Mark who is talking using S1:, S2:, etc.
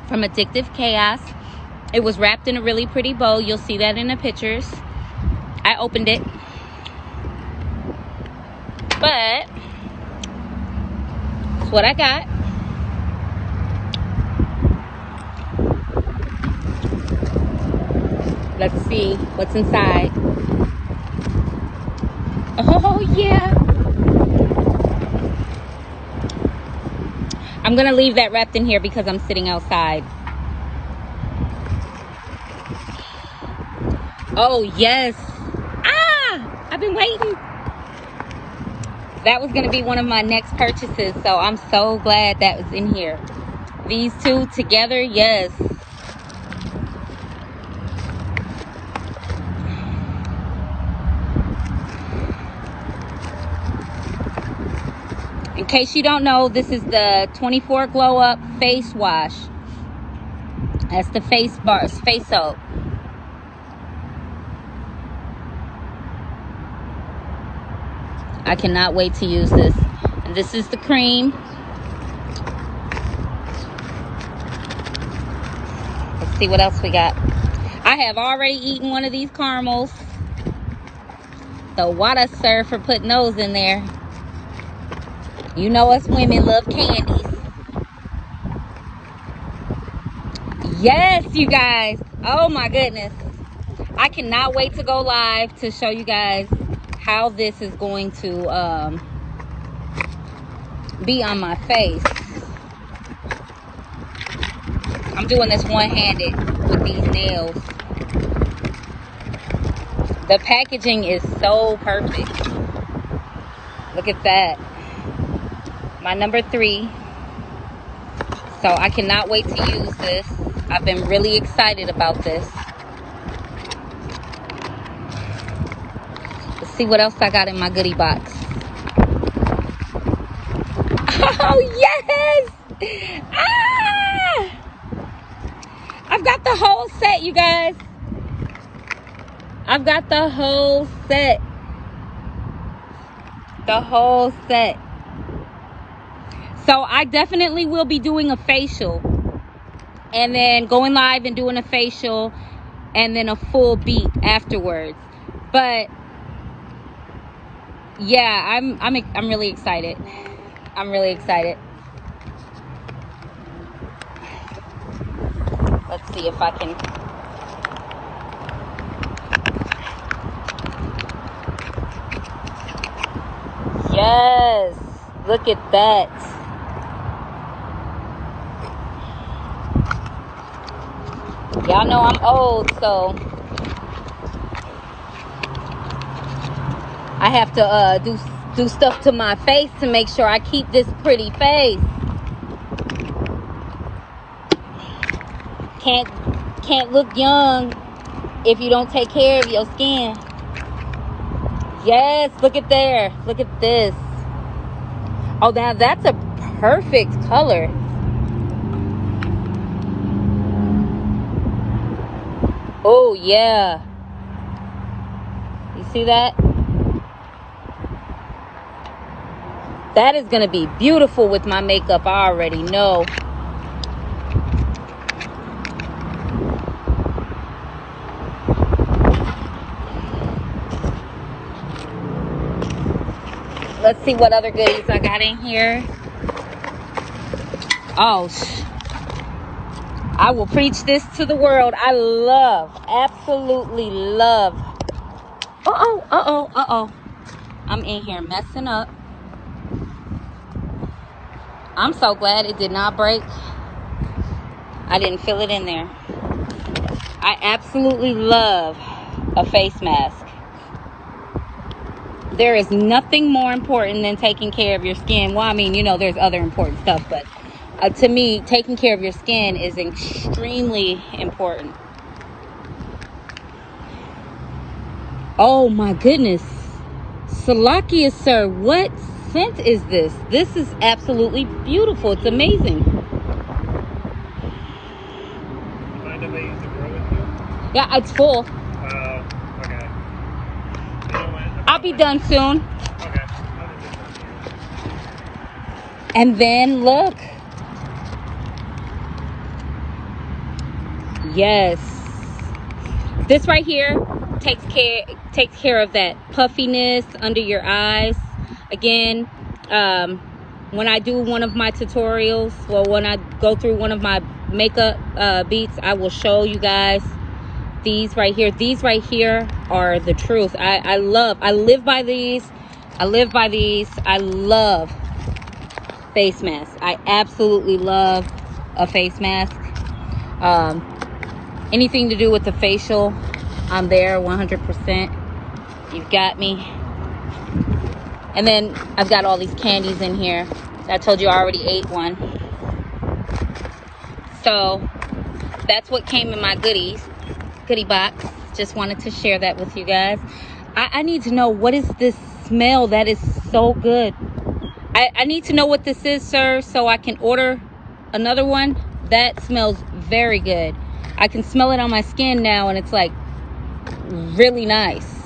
S1: from Addictive Chaos. It was wrapped in a really pretty bow. You'll see that in the pictures. I opened it. But that's what I got. Let's see what's inside. Oh, yeah. I'm going to leave that wrapped in here because I'm sitting outside. Oh, yes. Ah, I've been waiting. That was going to be one of my next purchases, so I'm so glad that was in here. These two together, yes. In case you don't know, this is the 24 Glow Up Face Wash. That's the face soap. I cannot wait to use this. And this is the cream. Let's see what else we got. I have already eaten one of these caramels. So what a sir for putting those in there. You know us women love candies. Yes, you guys. Oh my goodness. I cannot wait to go live to show you guys how this is going to be on my face. I'm doing this one-handed with these nails. The packaging is so perfect. Look at that. My number 3. So I cannot wait to use this. I've been really excited about this. Let's see what else I got in my goodie box. Oh, yes! Ah! I've got the whole set, you guys. I've got the whole set. The whole set. So I definitely will be doing a facial. And then going live and doing a facial. And then a full beat afterwards. But yeah, I'm really excited. I'm really excited. Let's see if I can. Yes, look at that. Y'all know I'm old, so I have to do stuff to my face to make sure I keep this pretty face. Can't look young if you don't take care of your skin. Yes, look at there. Look at this. Oh, that's a perfect color. Oh, yeah. You see that? That is going to be beautiful with my makeup. I already know. Let's see what other goodies I got in here. Oh, I will preach this to the world. I absolutely love. Uh-oh. I'm in here messing up. I'm so glad it did not break. I didn't feel it in there. I absolutely love a face mask. There is nothing more important than taking care of your skin. Well, I mean, you know, there's other important stuff, but to me, taking care of your skin is extremely important. Oh my goodness. Salakia, sir, what scent is this? This is absolutely beautiful. It's amazing.
S2: Mind if I use the grow with you?
S1: Yeah, it's full.
S2: Okay.
S1: I'll be done soon.
S2: Okay.
S1: And then look. Yes. This right here takes care of that puffiness under your eyes. Again, when I do one of my tutorials, well, when I go through one of my makeup beats, I will show you guys these right here. These right here are the truth. I live by these. I live by these. I love face masks. I absolutely love a face mask. Anything to do with the facial, I'm there 100%. You've got me. And then I've got all these candies in here. I told you I already ate one. So that's what came in my goodie box. Just wanted to share that with you guys. I need to know, what is this smell that is so good? I need to know what this is, sir, so I can order another one. That smells very good. I can smell it on my skin now, and it's like really nice.